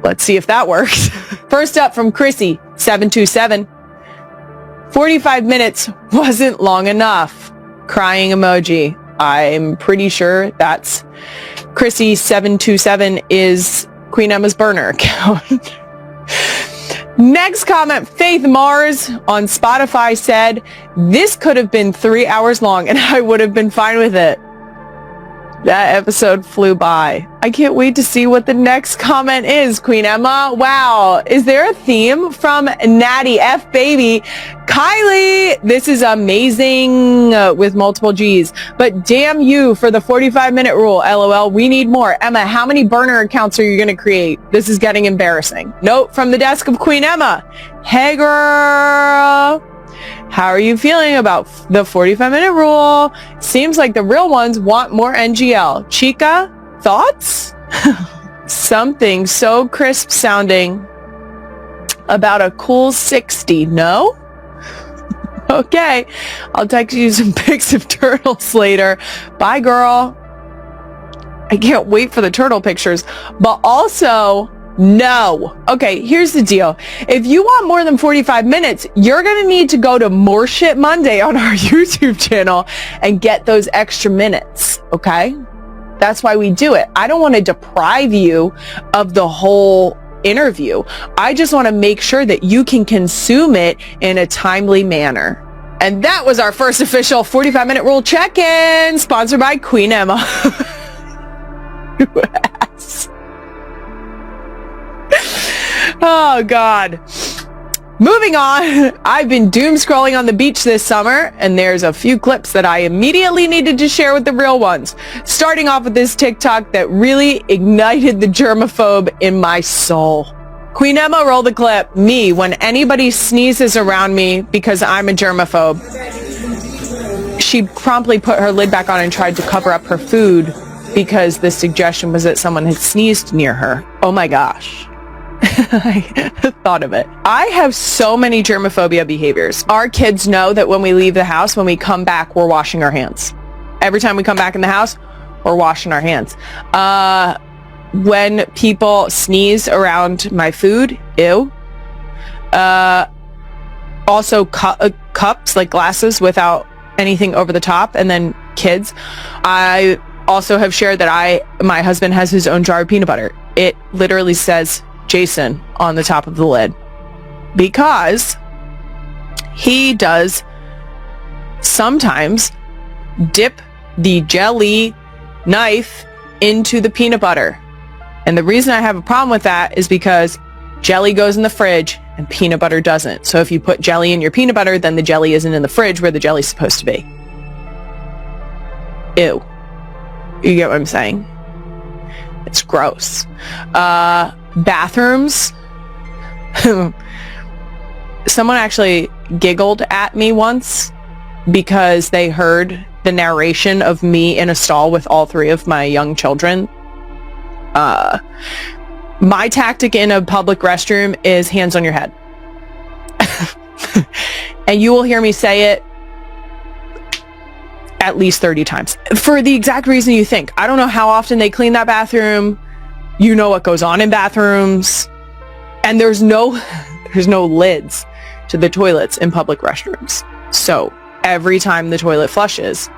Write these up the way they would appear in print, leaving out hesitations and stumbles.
Let's see if that works. First up from Chrissy, 727. 45 minutes wasn't long enough. Crying emoji. I'm pretty sure that's Chrissy 727 is Queen Emma's burner account. Next comment, Faith Mars on Spotify said, this could have been 3 hours long and I would have been fine with it. That episode flew by. I can't wait to see what the next comment is, Queen Emma. Wow. Is there a theme from Natty F Baby? Kylie, this is amazing with multiple G's. But damn you for the 45-minute rule. LOL. We need more. Emma, how many burner accounts are you going to create? This is getting embarrassing. Note from the desk of Queen Emma. Hey, girl. How are you feeling about the 45-minute rule? Seems like the real ones want more NGL. Chica, thoughts? Something so crisp sounding about a cool 60, no? Okay, I'll text you some pics of turtles later. Bye, girl. I can't wait for the turtle pictures, but also... no. Okay, here's the deal. If you want more than 45 minutes, you're going to need to go to More Shit Monday on our YouTube channel and get those extra minutes, okay? That's why we do it. I don't want to deprive you of the whole interview. I just want to make sure that you can consume it in a timely manner. And that was our first official 45-minute rule check-in, sponsored by Queen Emma. Yes. Oh, God. Moving on, I've been doom scrolling on the beach this summer, and there's a few clips that I immediately needed to share with the real ones. Starting off with this TikTok that really ignited the germaphobe in my soul. Queen Emma, roll the clip. Me, when anybody sneezes around me because I'm a germaphobe. She promptly put her lid back on and tried to cover up her food because the suggestion was that someone had sneezed near her. Oh my gosh. I thought of it. I have so many germophobia behaviors. Our kids know that when we leave the house, when we come back, we're washing our hands. Every time we come back in the house, we're washing our hands. When people sneeze around my food, ew. Also cups, like glasses without anything over the top, and then kids. I also have shared that my husband has his own jar of peanut butter. It literally says Jason on the top of the lid because he does sometimes dip the jelly knife into the peanut butter. And the reason I have a problem with that is because jelly goes in the fridge and peanut butter doesn't. So if you put jelly in your peanut butter, then the jelly isn't in the fridge where the jelly's supposed to be. Ew. You get what I'm saying? It's gross. Bathrooms. Someone actually giggled at me once because they heard the narration of me in a stall with all three of my young children. My tactic in a public restroom is hands on your head. And you will hear me say it at least 30 times for the exact reason you think. I don't know how often they clean that bathroom. You know what goes on in bathrooms. And there's no lids to the toilets in public restrooms. So every time the toilet flushes,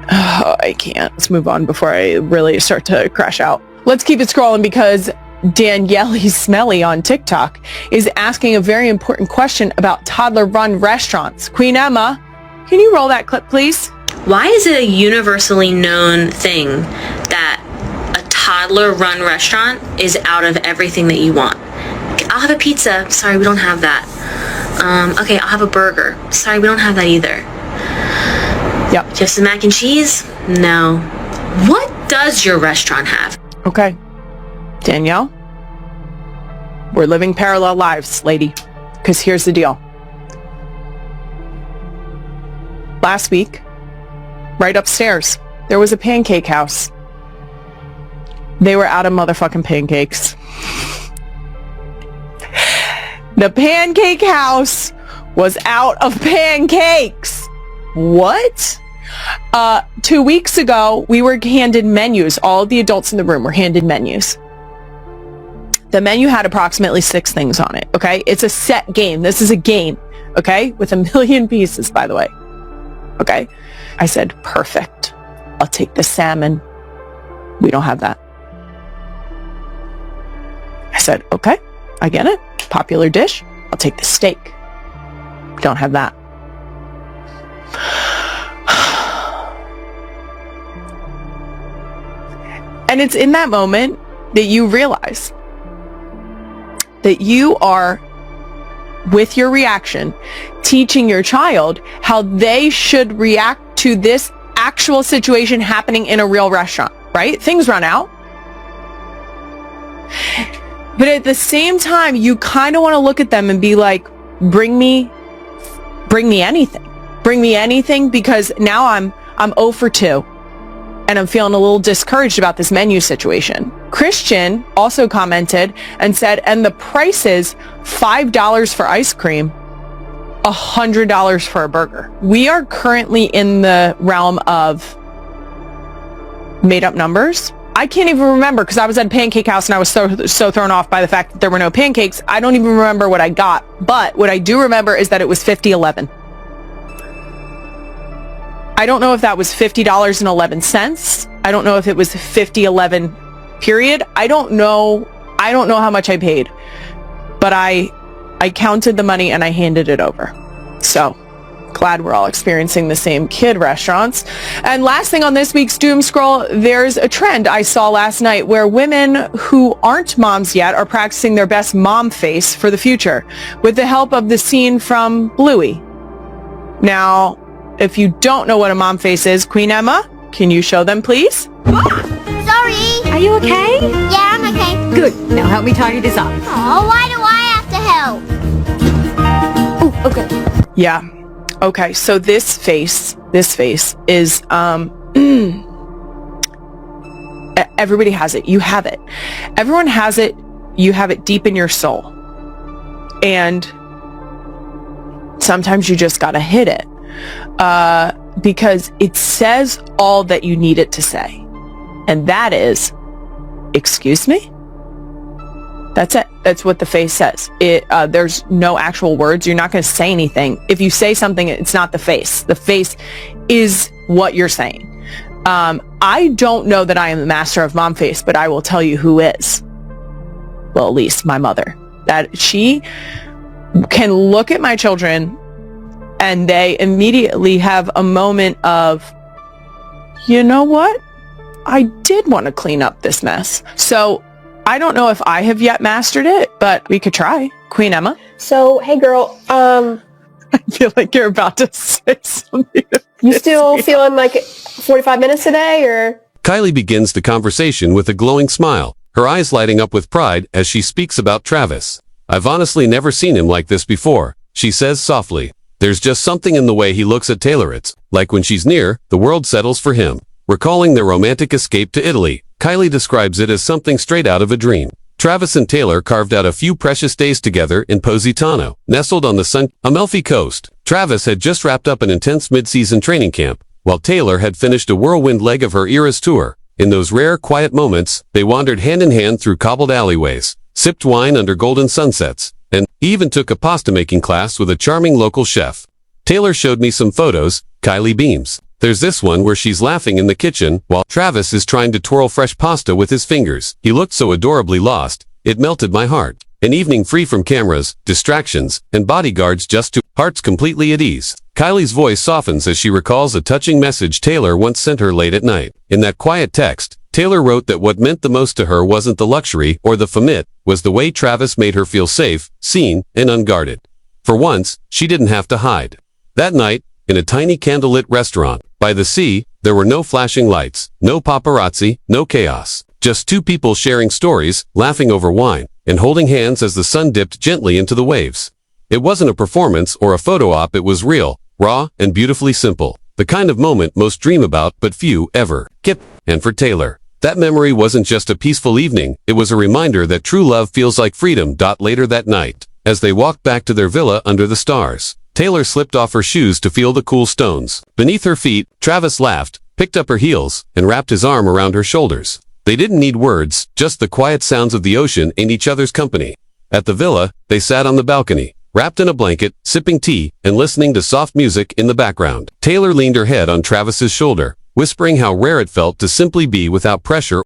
I can't. Let's move on before I really start to crash out. Let's keep it scrolling because Danielle Smelly on TikTok is asking a very important question about toddler-run restaurants. Queen Emma, can you roll that clip, please? Why is it a universally known thing that a toddler-run restaurant is out of everything that you want? I'll have a pizza. Sorry, we don't have that. Okay, I'll have a burger. Sorry, we don't have that either. Yep. Do you have some mac and cheese? No. What does your restaurant have? Okay. Danielle, we're living parallel lives, lady. Because here's the deal. Last week, right upstairs, there was a pancake house. They were out of motherfucking pancakes. The pancake house was out of pancakes. What? 2 weeks ago, we were handed menus. All of the adults in the room were handed menus. The menu had approximately 6 things on it, okay? It's a set game. This is a game, okay? With 1 million pieces, by the way, okay? I said, perfect. I'll take the salmon. We don't have that. I said, okay, I get it. Popular dish. I'll take the steak. We don't have that. And it's in that moment that you realize that you are, with your reaction, teaching your child how they should react to this actual situation happening in a real restaurant, right? Things run out. But at the same time, you kind of want to look at them and be like, bring me anything. Bring me anything, because now I'm 0 for 2. And I'm feeling a little discouraged about this menu situation. Christian also commented and said, and the price is $5 for ice cream, $100 for a burger. We are currently in the realm of made up numbers. I can't even remember, because I was at Pancake House and I was so thrown off by the fact that there were no pancakes. I don't even remember what I got. But what I do remember is that it was $50.11. I don't know if that was $50.11. I don't know if it was $50.11 period. I don't know how much I paid, but I counted the money and I handed it over. So glad we're all experiencing the same kid restaurants. And last thing on this week's doom scroll, there's a trend I saw last night where women who aren't moms yet are practicing their best mom face for the future with the help of the scene from Bluey. Now, if you don't know what a mom face is, Queen Emma, can you show them, please? Sorry. Are you okay? Yeah, I'm okay. Good. Now help me tidy this up. Oh, why do I have to help? Oh, okay. Yeah. Okay, so this face is, everybody has it. You have it. Everyone has it. You have it deep in your soul. And sometimes you just gotta hit it. Because it says all that you need it to say. And that is, excuse me? That's it. That's what the face says. There's no actual words. You're not going to say anything. If you say something, it's not the face. The face is what you're saying. I don't know that I am the master of mom face, but I will tell you who is. Well, at least my mother. That she can look at my children and they immediately have a moment of, you know what? I did want to clean up this mess. So I don't know if I have yet mastered it, but we could try. Queen Emma? So, hey girl, I feel like you're about to say something. You still feeling like 45 minutes today, or? Kylie begins the conversation with a glowing smile, her eyes lighting up with pride as she speaks about Travis. I've honestly never seen him like this before, she says softly. There's just something in the way he looks at Taylor. It's like when she's near, the world settles for him. Recalling their romantic escape to Italy, Kylie describes it as something straight out of a dream. Travis and Taylor carved out a few precious days together in Positano, nestled on the San Amalfi coast. Travis had just wrapped up an intense mid-season training camp, while Taylor had finished a whirlwind leg of her Eras tour. In those rare, quiet moments, they wandered hand in hand through cobbled alleyways, sipped wine under golden sunsets, and even took a pasta-making class with a charming local chef. Taylor showed me some photos, Kylie beams. There's this one where she's laughing in the kitchen while Travis is trying to twirl fresh pasta with his fingers. He looked so adorably lost, it melted my heart. An evening free from cameras, distractions, and bodyguards, just two hearts completely at ease. Kylie's voice softens as she recalls a touching message Taylor once sent her late at night. In that quiet text, Taylor wrote that what meant the most to her wasn't the luxury or the femme, was the way Travis made her feel safe, seen, and unguarded. For once, she didn't have to hide. That night, in a tiny candlelit restaurant by the sea, there were no flashing lights, no paparazzi, no chaos. Just two people sharing stories, laughing over wine, and holding hands as the sun dipped gently into the waves. It wasn't a performance or a photo op, it was real, raw, and beautifully simple. The kind of moment most dream about but few ever get. And for Taylor, that memory wasn't just a peaceful evening, it was a reminder that true love feels like freedom. Later that night, as they walked back to their villa under the stars, Taylor slipped off her shoes to feel the cool stones beneath her feet. Travis laughed, picked up her heels, and wrapped his arm around her shoulders. They didn't need words, just the quiet sounds of the ocean and each other's company. At the villa, they sat on the balcony, wrapped in a blanket, sipping tea, and listening to soft music in the background. Taylor leaned her head on Travis's shoulder, whispering how rare it felt to simply be without pressure